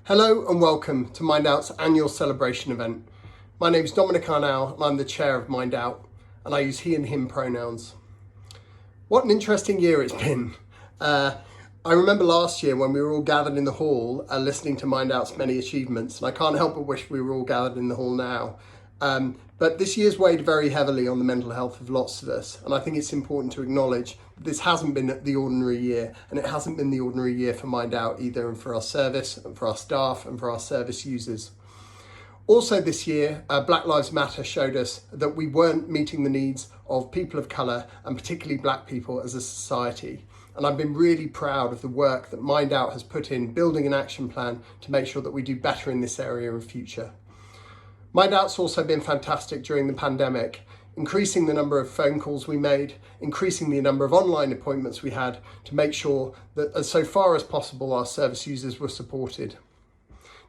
Hello and welcome to MindOut's annual celebration event. My name is Dominic Arnell and I'm the chair of MindOut, and I use he and him pronouns. What an interesting year it's been. I remember last year when we were all gathered in the hall listening to MindOut's many achievements, and I can't help but wish we were all gathered in the hall now. But this year's weighed very heavily on the mental health of lots of us, and I think it's important to acknowledge that this hasn't been the ordinary year, and it hasn't been the ordinary year for MindOut either, and for our service, and for our staff, and for our service users. Also this year, Black Lives Matter showed us that we weren't meeting the needs of people of colour, and particularly black people as a society. And I've been really proud of the work that MindOut has put in building an action plan to make sure that we do better in this area in future. MindOut's also been fantastic during the pandemic, increasing the number of phone calls we made, increasing the number of online appointments we had to make sure that as so far as possible our service users were supported.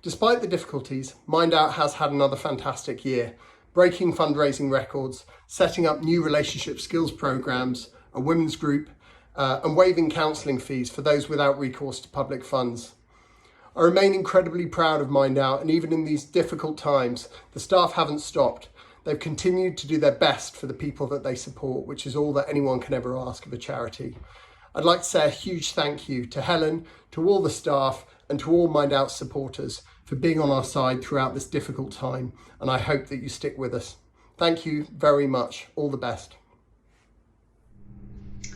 Despite the difficulties, MindOut has had another fantastic year, breaking fundraising records, setting up new relationship skills programs, a women's group, and waiving counselling fees for those without recourse to public funds. I remain incredibly proud of MindOut, and even in these difficult times, the staff haven't stopped. They've continued to do their best for the people that they support, which is all that anyone can ever ask of a charity. I'd like to say a huge thank you to Helen, to all the staff, and to all MindOut supporters for being on our side throughout this difficult time, and I hope that you stick with us. Thank you very much. All the best.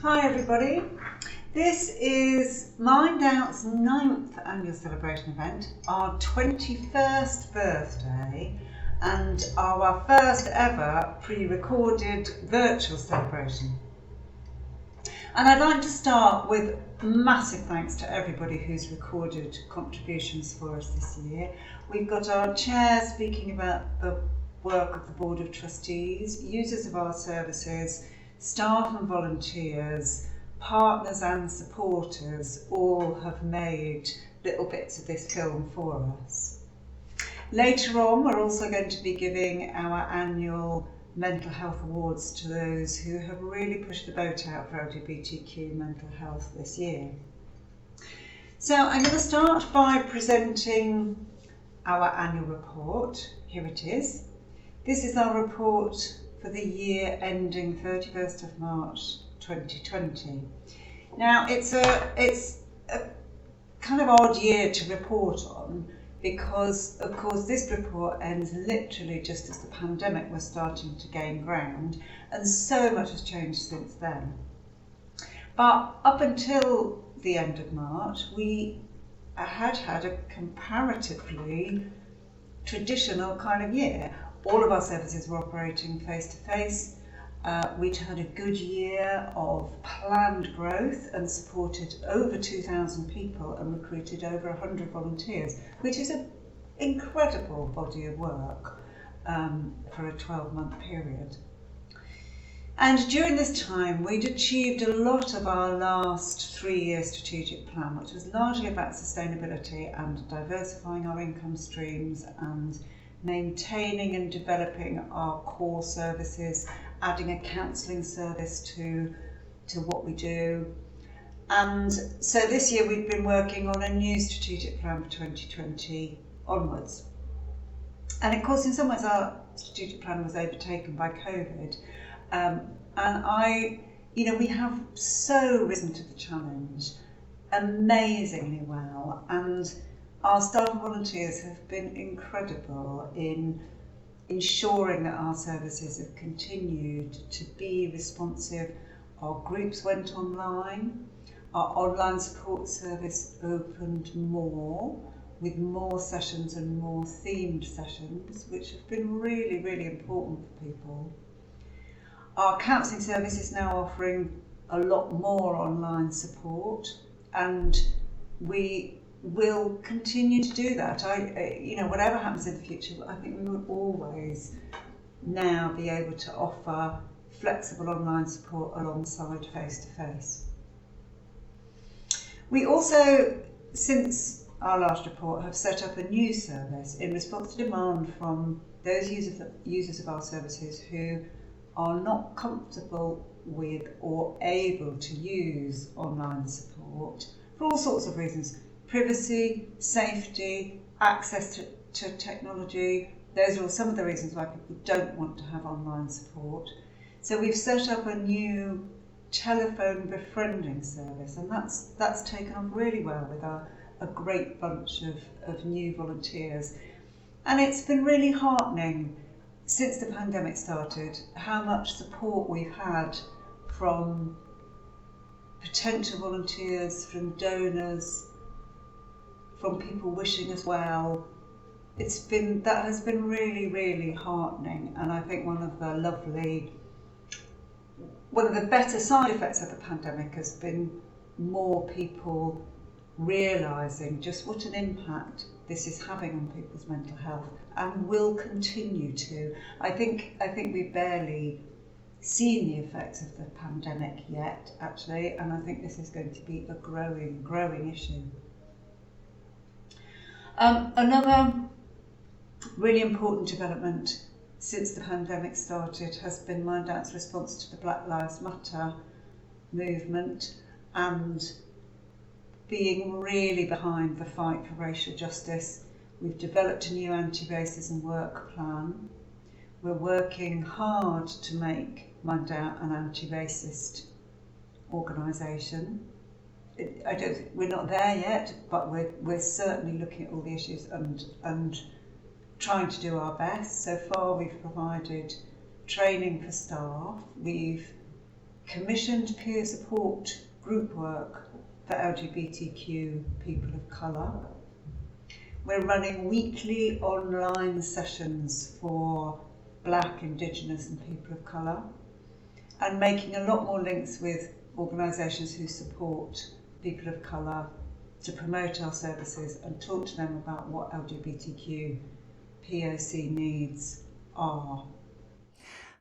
Hi everybody. This is MindOut's 9th annual celebration event, our 21st birthday, and our first ever pre-recorded virtual celebration. And I'd like to start with massive thanks to everybody who's recorded contributions for us this year. We've got our chair speaking about the work of the Board of Trustees, users of our services, staff and volunteers, partners and supporters all have made little bits of this film for us. Later on, we're also going to be giving our annual mental health awards to those who have really pushed the boat out for LGBTQ mental health this year. So I'm going to start by presenting our annual report. Here it is. This is our report for the year ending 31st of March 2020. Now it's a kind of odd year to report on because of course this report ends literally just as the pandemic was starting to gain ground, and so much has changed since then. But up until the end of March we had a comparatively traditional kind of year. All of our services were operating face to face. We'd had a good year of planned growth and supported over 2,000 people and recruited over 100 volunteers, which is an incredible body of work for a 12-month period. And during this time, we'd achieved a lot of our last 3-year strategic plan, which was largely about sustainability and diversifying our income streams and maintaining and developing our core services, adding a counselling service to what we do. And so this year we've been working on a new strategic plan for 2020 onwards. And of course, in some ways our strategic plan was overtaken by COVID. We have so risen to the challenge amazingly well, and our staff and volunteers have been incredible in ensuring that our services have continued to be responsive. Our groups went online, our online support service opened more, with more sessions and more themed sessions, which have been really, really important for people. Our counselling service is now offering a lot more online support, and we will continue to do that. Whatever happens in the future, I think we will always now be able to offer flexible online support alongside face-to-face. We also, since our last report, have set up a new service in response to demand from those users of our services who are not comfortable with or able to use online support for all sorts of reasons: privacy, safety, access to technology. Those are all some of the reasons why people don't want to have online support. So we've set up a new telephone befriending service, and that's taken off really well with a great bunch of new volunteers. And it's been really heartening since the pandemic started how much support we've had from potential volunteers, from donors, from people wishing us well. That has been really, really heartening, and I think one of the better side effects of the pandemic has been more people realising just what an impact this is having on people's mental health, and will continue to. I think we've barely seen the effects of the pandemic yet, actually, and I think this is going to be a growing issue. Another really important development since the pandemic started has been MindOut's response to the Black Lives Matter movement and being really behind the fight for racial justice. We've developed a new anti-racism work plan. We're working hard to make MindOut an anti-racist organisation. We're not there yet, but we're certainly looking at all the issues and trying to do our best. So far we've provided training for staff, we've commissioned peer support group work for LGBTQ people of colour. We're running weekly online sessions for Black, Indigenous and people of colour, and making a lot more links with organisations who support people of colour to promote our services and talk to them about what LGBTQ POC needs are.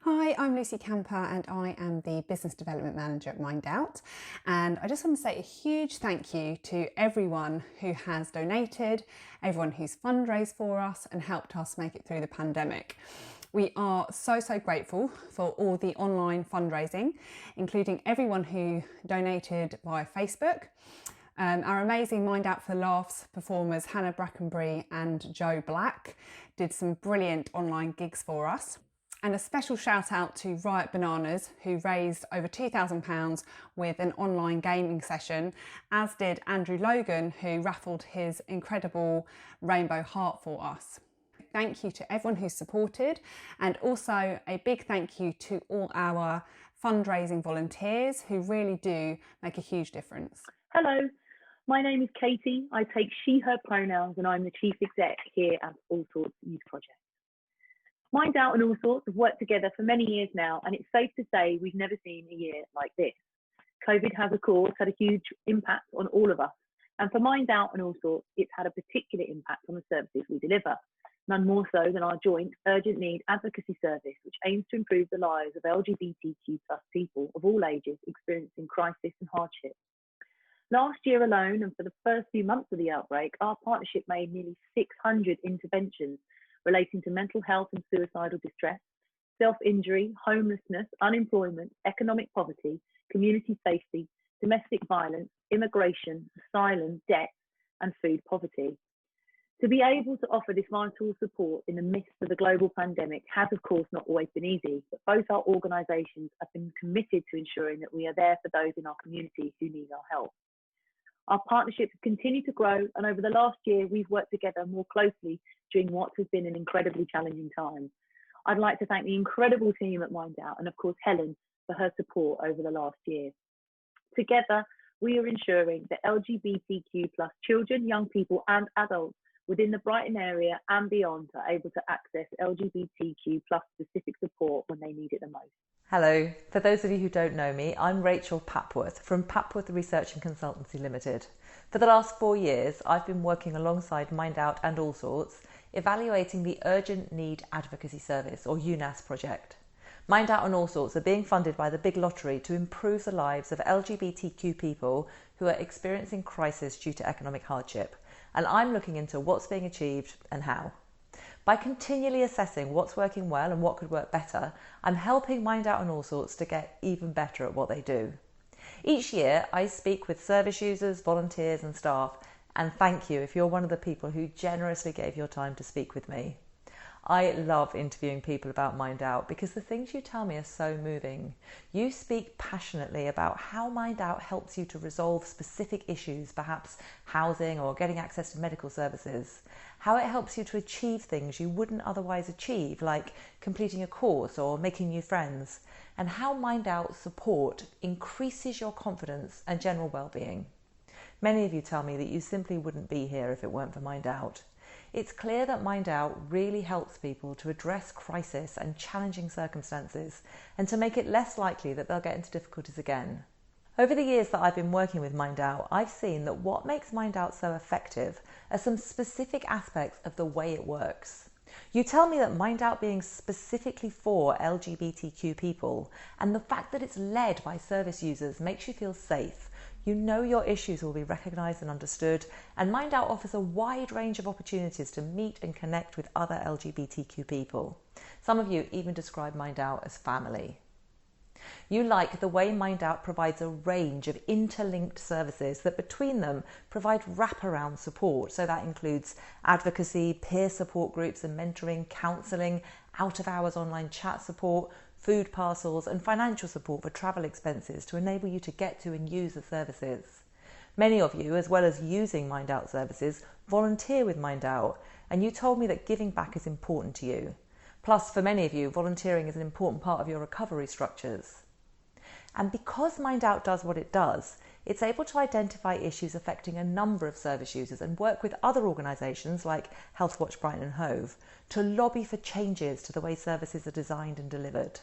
Hi, I'm Lucy Camper and I am the Business Development Manager at MindOut, and I just want to say a huge thank you to everyone who has donated, everyone who's fundraised for us and helped us make it through the pandemic. We are so grateful for all the online fundraising, including everyone who donated via Facebook. Our amazing MindOut for Laughs performers Hannah Brackenbury and Joe Black did some brilliant online gigs for us. And a special shout out to Riot Bananas, who raised over £2,000 with an online gaming session, as did Andrew Logan, who raffled his incredible rainbow heart for us. Thank you to everyone who supported, and also a big thank you to all our fundraising volunteers who really do make a huge difference. Hello, my name is Katie. I take she, her pronouns, and I'm the Chief Exec here at All Sorts Youth Project. MindOut and All Sorts have worked together for many years now, and it's safe to say we've never seen a year like this. COVID has, of course, had a huge impact on all of us, and for MindOut and All Sorts, it's had a particular impact on the services we deliver, none more so than our joint Urgent Need Advocacy Service, which aims to improve the lives of LGBTQ+ people of all ages experiencing crisis and hardship. Last year alone, and for the first few months of the outbreak, our partnership made nearly 600 interventions relating to mental health and suicidal distress, self-injury, homelessness, unemployment, economic poverty, community safety, domestic violence, immigration, asylum, debt, and food poverty. To be able to offer this vital support in the midst of the global pandemic has, of course, not always been easy, but both our organisations have been committed to ensuring that we are there for those in our community who need our help. Our partnership has continued to grow, and over the last year, we've worked together more closely during what has been an incredibly challenging time. I'd like to thank the incredible team at MindOut and, of course, Helen for her support over the last year. Together, we are ensuring that LGBTQ+ children, young people, and adults within the Brighton area and beyond are able to access LGBTQ+ specific support when they need it the most. Hello, for those of you who don't know me, I'm Rachel Papworth from Papworth Research and Consultancy Limited. For the last 4 years, I've been working alongside MindOut and All Sorts, evaluating the Urgent Need Advocacy Service, or UNAS project. MindOut and All Sorts are being funded by the Big Lottery to improve the lives of LGBTQ people who are experiencing crisis due to economic hardship, and I'm looking into what's being achieved and how. By continually assessing what's working well and what could work better, I'm helping MindOut and All Sorts to get even better at what they do. Each year, I speak with service users, volunteers and staff And thank you if you're one of the people who generously gave your time to speak with me. I love interviewing people about MindOut because the things you tell me are so moving. You speak passionately about how MindOut helps you to resolve specific issues, perhaps housing or getting access to medical services, how it helps you to achieve things you wouldn't otherwise achieve, like completing a course or making new friends, and how MindOut support increases your confidence and general well-being. Many of you tell me that you simply wouldn't be here if it weren't for MindOut. It's clear that MindOut really helps people to address crisis and challenging circumstances and to make it less likely that they'll get into difficulties again. Over the years that I've been working with MindOut, I've seen that what makes MindOut so effective are some specific aspects of the way it works. You tell me that MindOut being specifically for LGBTQ people and the fact that it's led by service users makes you feel safe. You know your issues will be recognised and understood, and MindOut offers a wide range of opportunities to meet and connect with other LGBTQ people. Some of you even describe MindOut as family. You like the way MindOut provides a range of interlinked services that between them provide wraparound support. So that includes advocacy, peer support groups and mentoring, counselling, out-of-hours online chat support, food parcels and financial support for travel expenses to enable you to get to and use the services. Many of you, as well as using MindOut services, volunteer with MindOut, and you told me that giving back is important to you. Plus, for many of you, volunteering is an important part of your recovery structures. And because MindOut does what it does, it's able to identify issues affecting a number of service users and work with other organisations like Healthwatch Brighton and Hove to lobby for changes to the way services are designed and delivered.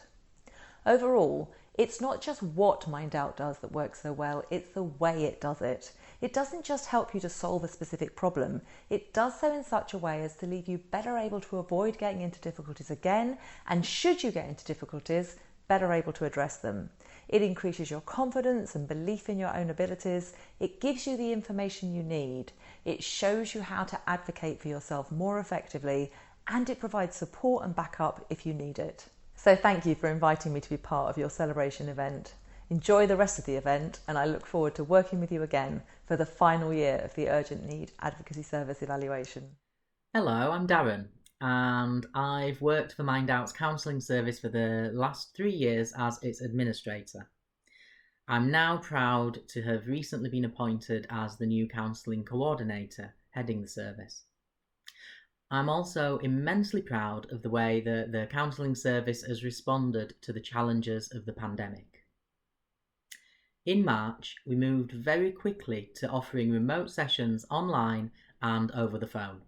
Overall, it's not just what MindOut does that works so well, it's the way it does it. It doesn't just help you to solve a specific problem, it does so in such a way as to leave you better able to avoid getting into difficulties again, and should you get into difficulties, better able to address them. It increases your confidence and belief in your own abilities. It gives you the information you need. It shows you how to advocate for yourself more effectively, and it provides support and backup if you need it. So thank you for inviting me to be part of your celebration event. Enjoy the rest of the event, and I look forward to working with you again for the final year of the Urgent Need Advocacy Service evaluation. Hello, I'm Darren, and I've worked for MindOut's counselling service for the last 3 years as its administrator. I'm now proud to have recently been appointed as the new counselling coordinator heading the service. I'm also immensely proud of the way that the counselling service has responded to the challenges of the pandemic. In March, we moved very quickly to offering remote sessions online and over the phone.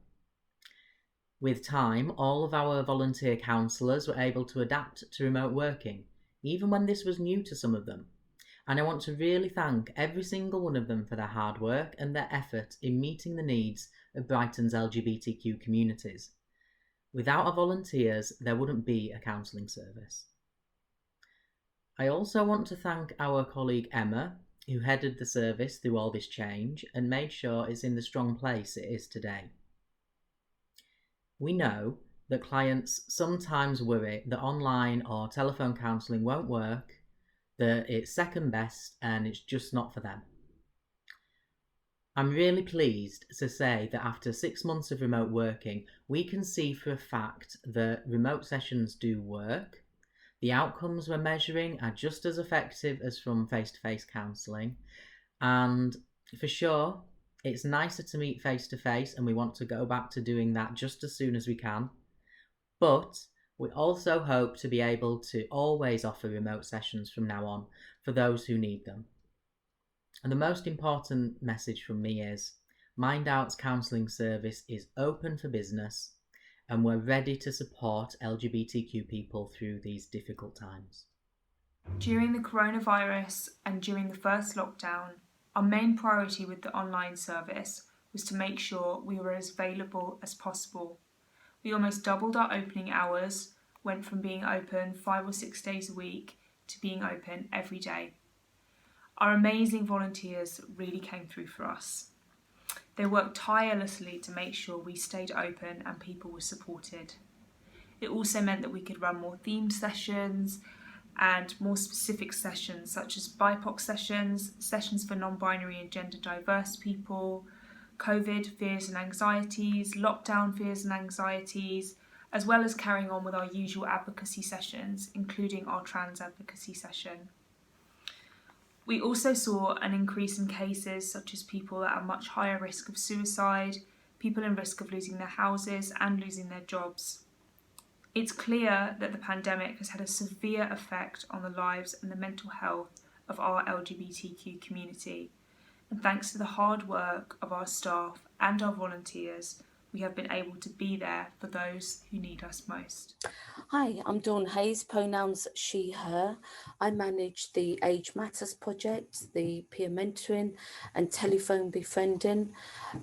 With time, all of our volunteer counsellors were able to adapt to remote working, even when this was new to some of them. And I want to really thank every single one of them for their hard work and their effort in meeting the needs of Brighton's LGBTQ communities. Without our volunteers, there wouldn't be a counselling service. I also want to thank our colleague Emma, who headed the service through all this change and made sure it's in the strong place it is today. We know that clients sometimes worry that online or telephone counselling won't work, that it's second best and it's just not for them. I'm really pleased to say that after 6 months of remote working, we can see for a fact that remote sessions do work. The outcomes we're measuring are just as effective as from face-to-face counselling, and for sure, it's nicer to meet face-to-face, and we want to go back to doing that just as soon as we can. But we also hope to be able to always offer remote sessions from now on for those who need them. And the most important message from me is MindOut's counselling service is open for business, and we're ready to support LGBTQ people through these difficult times. During the coronavirus and during the first lockdown, our main priority with the online service was to make sure we were as available as possible. We almost doubled our opening hours, went from being open 5 or 6 days a week to being open every day. Our amazing volunteers really came through for us. They worked tirelessly to make sure we stayed open and people were supported. It also meant that we could run more themed sessions and more specific sessions such as BIPOC sessions, sessions for non-binary and gender diverse people, COVID fears and anxieties, lockdown fears and anxieties, as well as carrying on with our usual advocacy sessions, including our trans advocacy session. We also saw an increase in cases such as people at a much higher risk of suicide, people in risk of losing their houses and losing their jobs. It's clear that the pandemic has had a severe effect on the lives and the mental health of our LGBTQ community. And thanks to the hard work of our staff and our volunteers, we have been able to be there for those who need us most. Hi, I'm Dawn Hayes, pronouns she, her. I manage the Age Matters project, the peer mentoring and telephone befriending,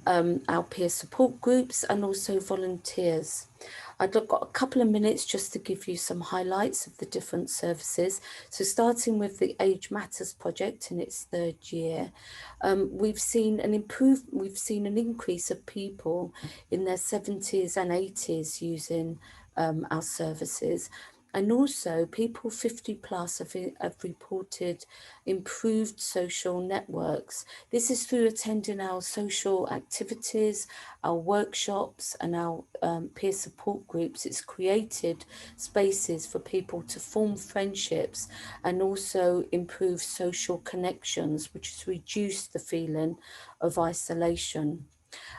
our peer support groups, and also volunteers. I've got a couple of minutes just to give you some highlights of the different services. So starting with the Age Matters project in its third year, we've seen an increase of people in their 70s and 80s using our services. And also people 50 plus have reported improved social networks. This is through attending our social activities, our workshops and our peer support groups. It's created spaces for people to form friendships and also improve social connections, which has reduced the feeling of isolation.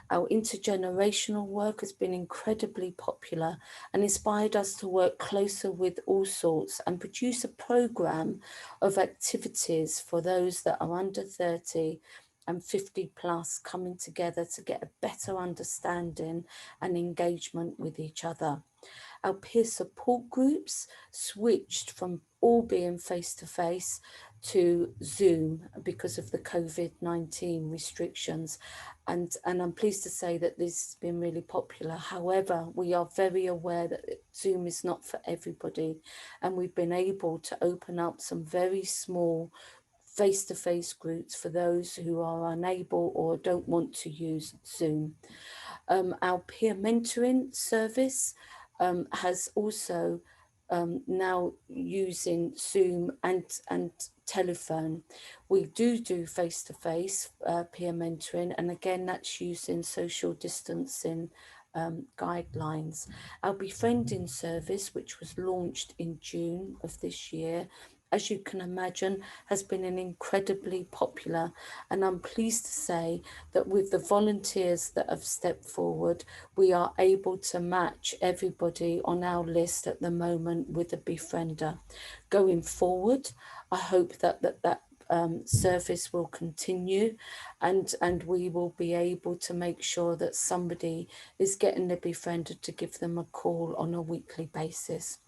Our intergenerational work has been incredibly popular and inspired us to work closer with All Sorts and produce a programme of activities for those that are under 30 and 50 plus, coming together to get a better understanding and engagement with each other. Our peer support groups switched from all being face-to-face to Zoom because of the COVID-19 restrictions. And I'm pleased to say that this has been really popular. However, we are very aware that Zoom is not for everybody. And we've been able to open up some very small face-to-face groups for those who are unable or don't want to use Zoom. Our peer mentoring service has also now using Zoom and telephone. We do face-to-face peer mentoring, and again that's using social distancing guidelines. Our befriending service, which was launched in June of this year, as you can imagine, has been an incredibly popular, and I'm pleased to say that with the volunteers that have stepped forward, we are able to match everybody on our list at the moment with a befriender. Going forward, I hope that service will continue, and we will be able to make sure that somebody is getting the befriender to give them a call on a weekly basis.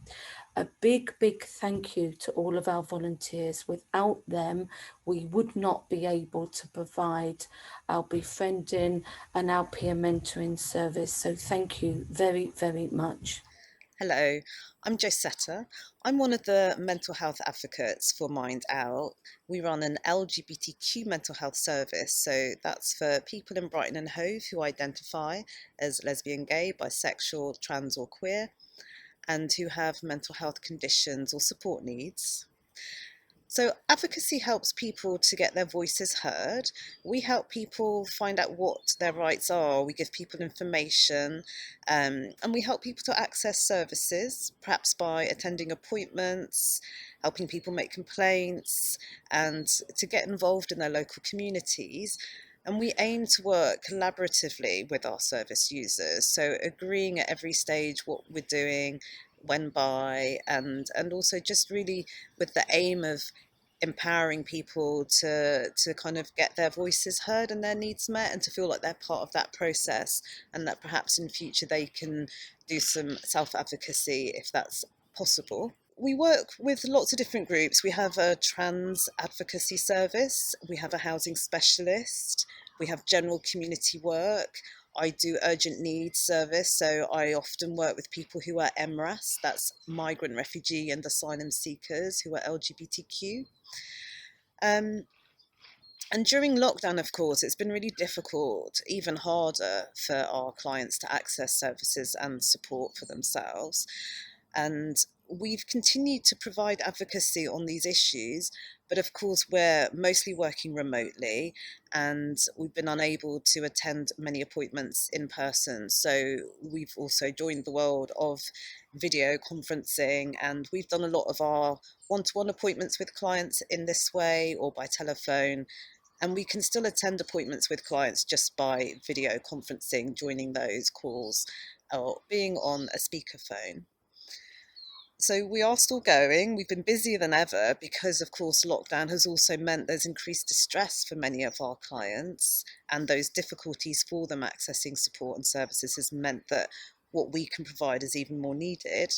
A big thank you to all of our volunteers. Without them, we would not be able to provide our befriending and our peer mentoring service. So thank you very, very much. Hello, I'm Josetta. I'm one of the mental health advocates for MindOut. We run an LGBTQ mental health service, so that's for people in Brighton and Hove who identify as lesbian, gay, bisexual, trans or queer, and who have mental health conditions or support needs. So advocacy helps people to get their voices heard. We help people find out what their rights are. We give people information, and we help people to access services, perhaps by attending appointments, helping people make complaints, and to get involved in their local communities. And we aim to work collaboratively with our service users, so agreeing at every stage what we're doing, when by, and also just really with the aim of empowering people to kind of get their voices heard and their needs met, and to feel like they're part of that process, and that perhaps in future they can do some self-advocacy if that's possible. We work with lots of different groups. We have a trans advocacy service, we have a housing specialist, we have general community work. I do urgent needs service, so I often work with people who are MRAS, that's migrant, refugee and asylum seekers who are LGBTQ. And during lockdown, of course, it's been really difficult, even harder for our clients to access services and support for themselves. And we've continued to provide advocacy on these issues, but of course, we're mostly working remotely and we've been unable to attend many appointments in person. So, we've also joined the world of video conferencing, and we've done a lot of our one to one appointments with clients in this way or by telephone. And we can still attend appointments with clients just by video conferencing, joining those calls, or being on a speakerphone. So we are still going. We've been busier than ever because, of course, lockdown has also meant there's increased distress for many of our clients, and those difficulties for them accessing support and services has meant that what we can provide is even more needed.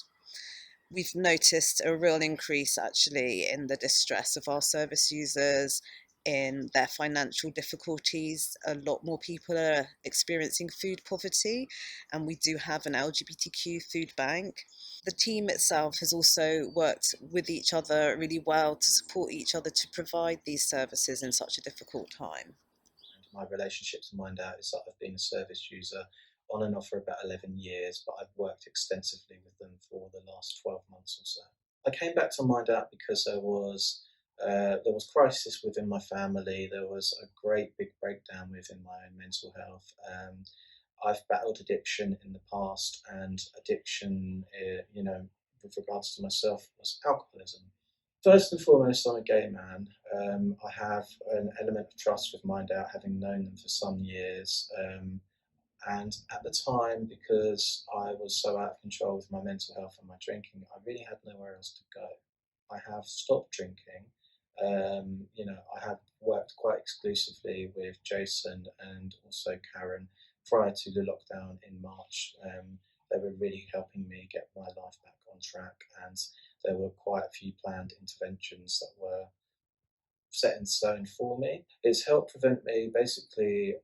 We've noticed a real increase actually in the distress of our service users, in their financial difficulties. A lot more people are experiencing food poverty, and we do have an LGBTQ food bank. The team itself has also worked with each other really well to support each other to provide these services in such a difficult time. My relationships with MindOut is that I've been a service user on and off for about 11 years, but I've worked extensively with them for the last 12 months or so. I came back to MindOut because there was crisis within my family. There was a great big breakdown within my own mental health. I've battled addiction in the past, and addiction, with regards to myself, was alcoholism. First and foremost, I'm a gay man. I have an element of trust with MindOut, having known them for some years. And at the time, because I was so out of control with my mental health and my drinking, I really had nowhere else to go. I have stopped drinking. I had worked quite exclusively with Jason and also Karen prior to the lockdown in March. They were really helping me get my life back on track, and there were quite a few planned interventions that were set in stone for me. It's helped prevent me basically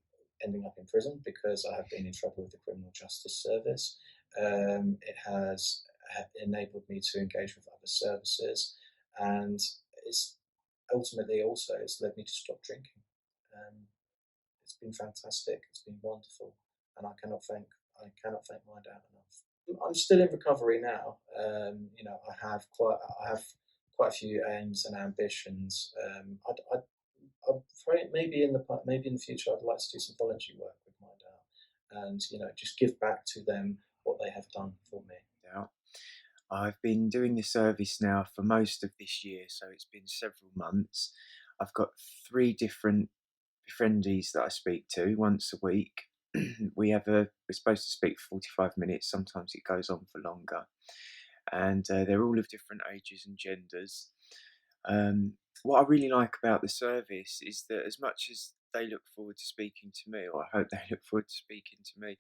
ending up in prison because I have been in trouble with the criminal justice service. It has enabled me to engage with other services, and it's ultimately also it's led me to stop drinking. It's been fantastic. It's been wonderful, and I cannot thank MindOut enough. I'm still in recovery now. I have quite a few aims and ambitions. I'd maybe in the future I'd like to do some voluntary work with MindOut, and just give back to them what they have done for me. Now, I've been doing this service now for most of this year, so it's been several months. I've got 3 different befriendies that I speak to once a week. We're supposed to speak for 45 minutes. Sometimes it goes on for longer, and they're all of different ages and genders. What I really like about the service is that as much as they look forward to speaking to me, or I hope they look forward to speaking to me,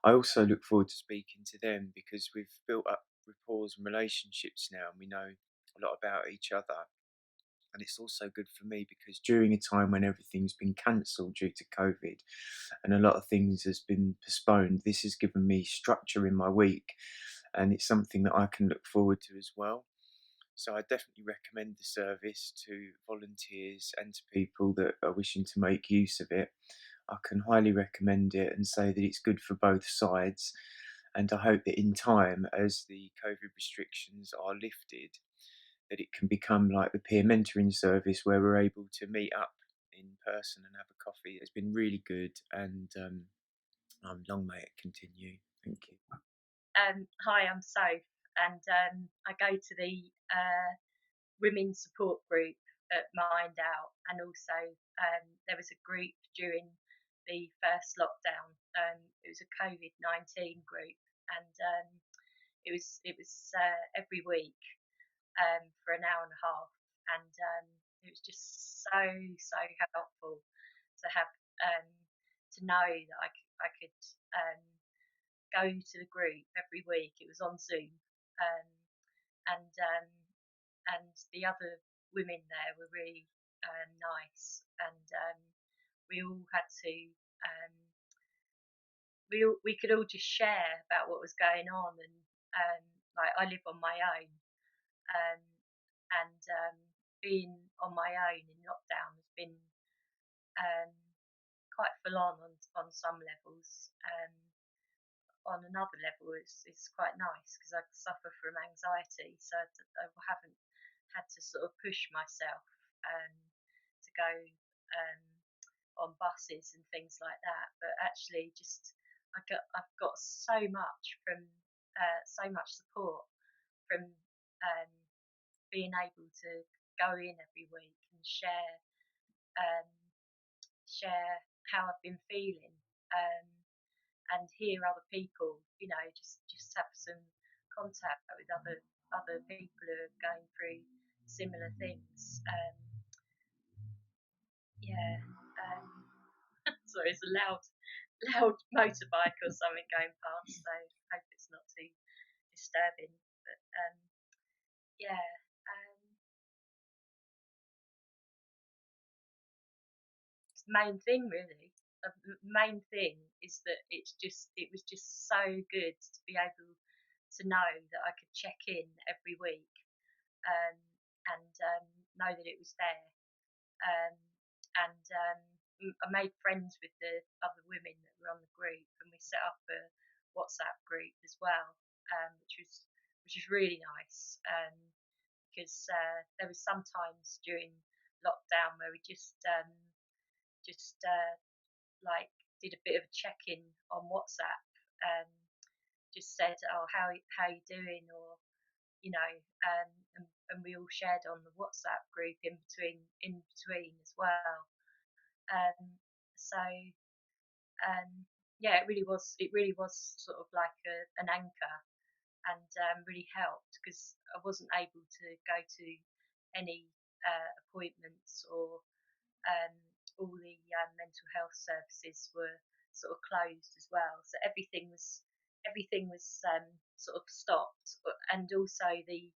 I also look forward to speaking to them because we've built up rapport and relationships now, and we know a lot about each other. And it's also good for me because during a time when everything's been cancelled due to COVID and a lot of things has been postponed, this has given me structure in my week, and it's something that I can look forward to as well. So I definitely recommend the service to volunteers and to people that are wishing to make use of it. I can highly recommend it and say that it's good for both sides. And I hope that in time, as the COVID restrictions are lifted, that it can become like the peer mentoring service where we're able to meet up in person and have a coffee. It's been really good, and long may it continue. Thank you. Hi, I'm Soph, and I go to the women's support group at MindOut, and also there was a group during the first lockdown. It was a COVID-19 group, and it was every week for an hour and a half, and it was just so helpful to have to know that I could go to the group every week. It was on Zoom, and the other women there were really nice, and we all had to we could all just share about what was going on, and like I live on my own, and being on my own in lockdown has been quite full on some levels. on another level, it's quite nice because I suffer from anxiety, so I haven't had to sort of push myself to go on buses and things like that. But actually, just I've got so much from so much support from being able to go in every week and share how I've been feeling, and hear other people, you know, just have some contact with other people who are going through similar things. Yeah. Sorry, it's a loud motorbike or something going past, so I hope it's not too disturbing. But yeah. Main thing really. The main thing is that it was just so good to be able to know that I could check in every week, and know that it was there. And I made friends with the other women that were on the group, and we set up a WhatsApp group as well, which was really nice, because there was sometimes during lockdown where we just like did a bit of a check-in on WhatsApp, just said, oh, how you doing, or you know, and we all shared on the WhatsApp group in between as well. So yeah, it really was sort of like an anchor, and really helped because I wasn't able to go to any appointments, or all the mental health services were sort of closed as well. So everything was sort of stopped, and also the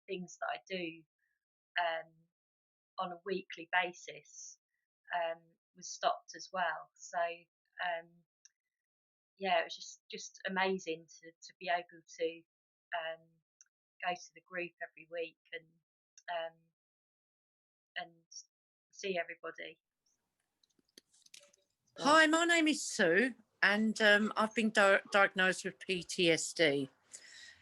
things that I do on a weekly basis was stopped as well. So yeah, it was just amazing to be able to go to the group every week and see everybody. Hi, my name is Sue, and I've been diagnosed with PTSD.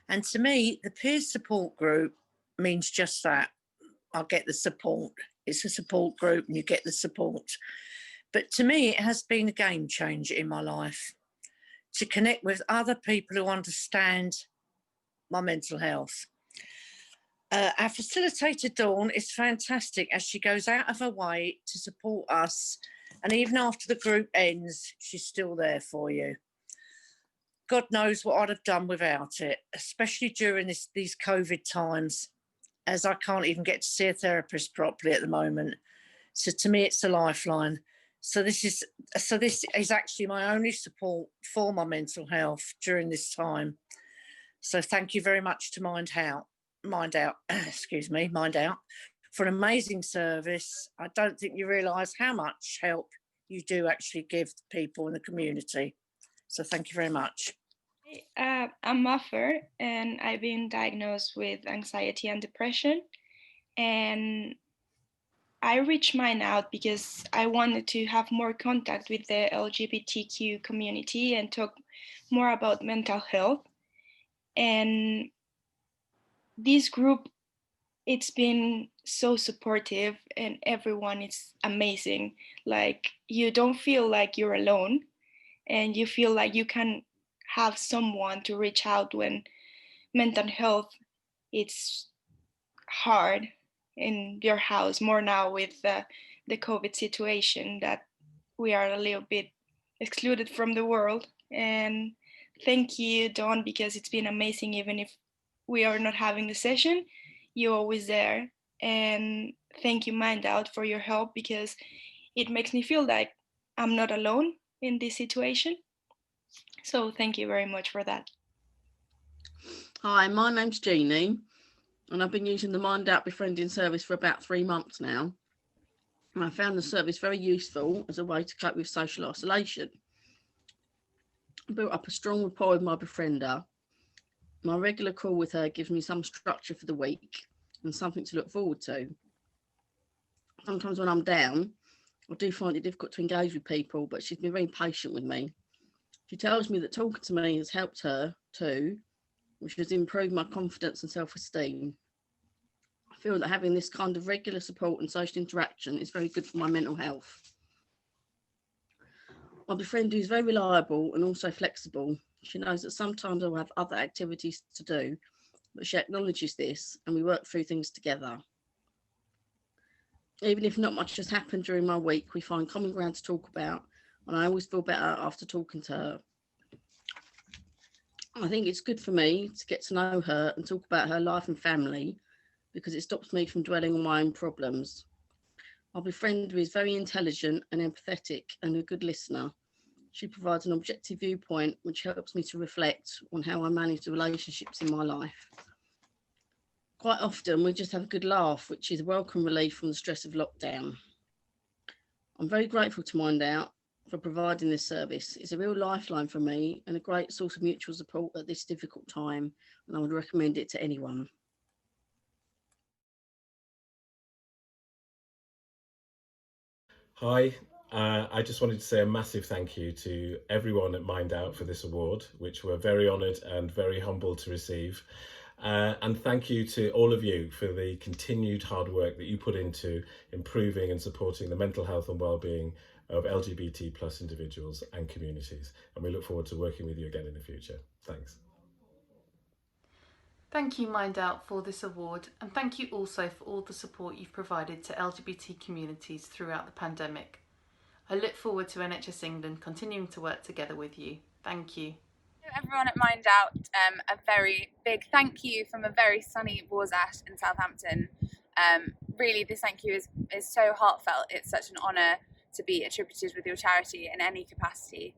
And to me, the peer support group means just that. I'll get the support. It's a support group and you get the support. But to me, it has been a game changer in my life to connect with other people who understand my mental health. Our facilitator, Dawn, is fantastic as she goes out of her way to support us. And even after the group ends, she's still there for you. God knows what I'd have done without it, especially during these COVID times, as I can't even get to see a therapist properly at the moment. So to me, it's a lifeline. So this is actually my only support for my mental health during this time. So thank you very much to MindOut, for an amazing service. I don't think you realise how much help you do actually give people in the community. So thank you very much. I'm Muffer, and I've been diagnosed with anxiety and depression. And I reached MindOut because I wanted to have more contact with the LGBTQ community and talk more about mental health. And this group, it's been so supportive, and everyone is amazing. Like, you don't feel like you're alone, and you feel like you can have someone to reach out when mental health it's hard in your house, more now with the COVID situation, that we are a little bit excluded from the world. And thank you, Dawn, because it's been amazing. Even if we are not having the session, you're always there. And thank you, MindOut, for your help, because it makes me feel like I'm not alone in this situation. So thank you very much for that. Hi, my name's Jeannie, and I've been using the MindOut befriending service for about 3 months now. And I found the service very useful as a way to cope with social isolation. I built up a strong rapport with my befriender. My regular call with her gives me some structure for the week and something to look forward to. Sometimes when I'm down, I do find it difficult to engage with people, but she's been very patient with me. She tells me that talking to me has helped her too, which has improved my confidence and self-esteem. I feel that having this kind of regular support and social interaction is very good for my mental health. My befriend is very reliable and also flexible. She knows that sometimes I will have other activities to do, but she acknowledges this and we work through things together. Even if not much has happened during my week, we find common ground to talk about, and I always feel better after talking to her. I think it's good for me to get to know her and talk about her life and family because it stops me from dwelling on my own problems. My befriend is very intelligent and empathetic and a good listener. She provides an objective viewpoint which helps me to reflect on how I manage the relationships in my life. Quite often we just have a good laugh, which is a welcome relief from the stress of lockdown. I'm very grateful to MindOut for providing this service. It's a real lifeline for me and a great source of mutual support at this difficult time, and I would recommend it to anyone. Hi, I just wanted to say a massive thank you to everyone at MindOut for this award, which we're very honoured and very humbled to receive. And thank you to all of you for the continued hard work that you put into improving and supporting the mental health and well-being of LGBT plus individuals and communities. And we look forward to working with you again in the future. Thanks. Thank you, MindOut, for this award, and thank you also for all the support you've provided to LGBT communities throughout the pandemic. I look forward to NHS England continuing to work together with you. Thank you. Everyone at MindOut, a very big thank you from a very sunny Warsash in Southampton. Really, this thank you is so heartfelt. It's such an honour to be attributed with your charity in any capacity.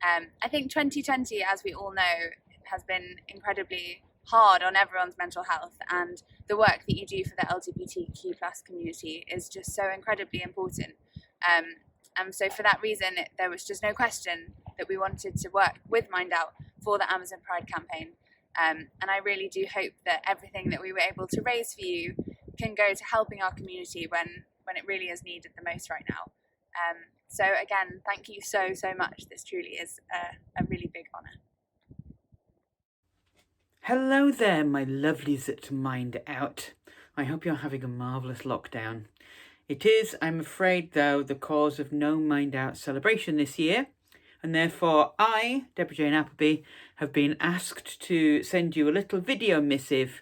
I think 2020, as we all know, has been incredibly hard on everyone's mental health, and the work that you do for the LGBTQ plus community is just so incredibly important. And so for that reason, there was just no question that we wanted to work with MindOut for the Amazon Pride campaign. And I really do hope that everything that we were able to raise for you can go to helping our community when it really is needed the most right now. So again, thank you so much. This truly is a really big honour. Hello there, my lovelies at MindOut. I hope you're having a marvellous lockdown. It is, I'm afraid though, the cause of no MindOut celebration this year, and therefore I, Deborah Jane Appleby, have been asked to send you a little video missive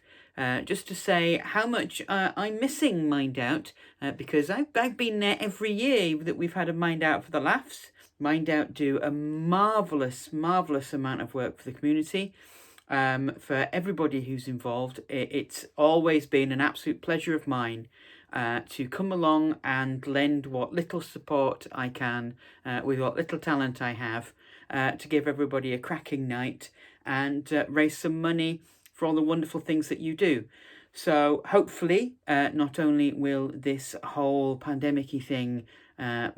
just to say how much I'm missing MindOut, because I've been there every year that we've had a MindOut for the laughs. MindOut do a marvellous amount of work for the community. For everybody who's involved, it's always been an absolute pleasure of mine to come along and lend what little support I can with what little talent I have to give everybody a cracking night and raise some money for all the wonderful things that you do. So hopefully not only will this whole pandemic-y thing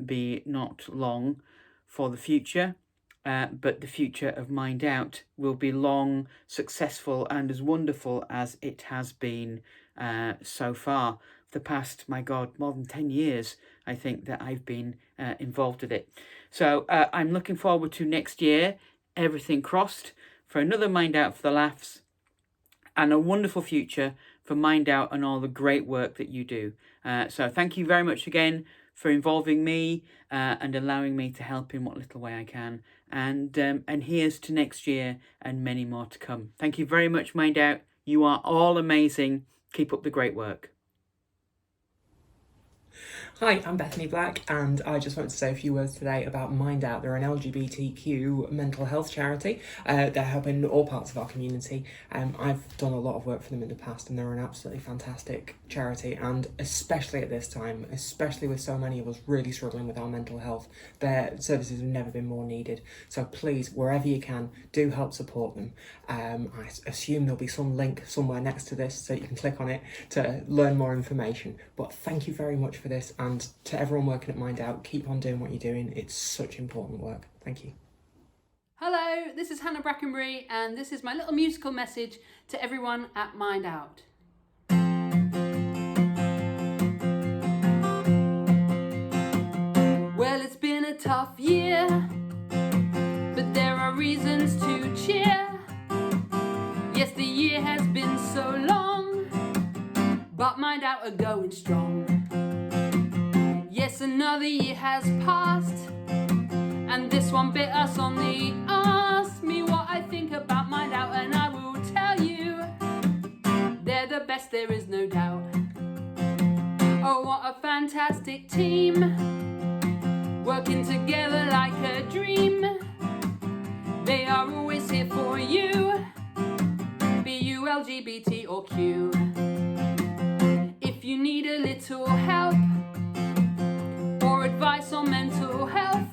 be not long for the future, but the future of MindOut will be long, successful and as wonderful as it has been so far. The past, my God, more than 10 years, I think, that I've been involved with it. So I'm looking forward to next year, everything crossed, for another MindOut for the laughs and a wonderful future for MindOut and all the great work that you do. So thank you very much again for involving me and allowing me to help in what little way I can. And here's to next year and many more to come. Thank you very much, MindOut. You are all amazing. Keep up the great work. Hi, I'm Bethany Black, and I just wanted to say a few words today about MindOut. They're an LGBTQ mental health charity. They're helping all parts of our community. I've done a lot of work for them in the past, and they're an absolutely fantastic charity, and especially at this time, especially with so many of us really struggling with our mental health, their services have never been more needed. So please, wherever you can, do help support them. I assume there'll be some link somewhere next to this so you can click on it to learn more information. But thank you very much for this, and to everyone working at MindOut, keep on doing what you're doing. It's such important work. Thank you. Hello, this is Hannah Brackenbury, and this is my little musical message to everyone at MindOut. Well, it's been a tough year, but there are us to cheer. Yes, the year has been so long, but MindOut are going strong. Yes, another year has passed, and this one bit us on the arse. Me what I think about MindOut, and I will tell you, they're the best, there is no doubt. Oh, what a fantastic team, working together like a dream. They are always here for you, be you LGBT or Q. If you need a little help or advice on mental health,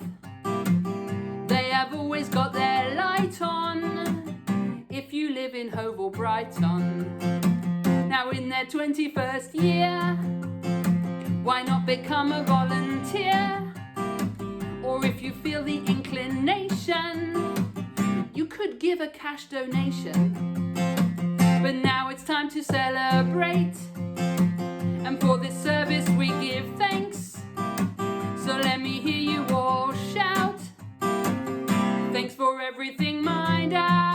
they have always got their light on. If you live in Hove or Brighton, now in their 21st year, why not become a volunteer? Or if you feel the inclination, you could give a cash donation. But now it's time to celebrate, and for this service we give thanks. So let me hear you all shout, thanks for everything, MindOut.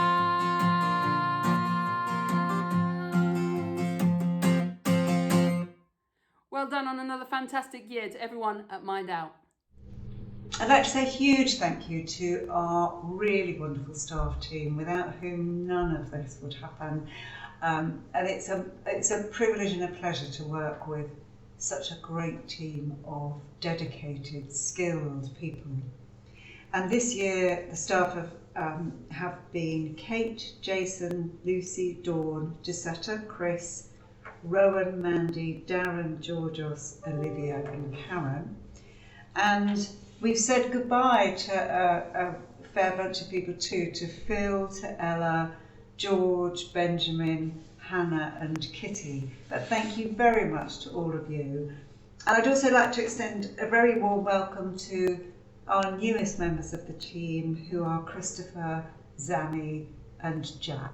Well done on another fantastic year to everyone at MindOut. I'd like to say a huge thank you to our really wonderful staff team, without whom none of this would happen. And it's a privilege and a pleasure to work with such a great team of dedicated, skilled people. And this year, the staff have been Kate, Jason, Lucy, Dawn, Gisetta, Chris, Rowan, Mandy, Darren, Georgios, Olivia and Karen. And we've said goodbye to a fair bunch of people too, to Phil, to Ella, George, Benjamin, Hannah and Kitty. But thank you very much to all of you. And I'd also like to extend a very warm welcome to our newest members of the team, who are Christopher, Zami and Jack.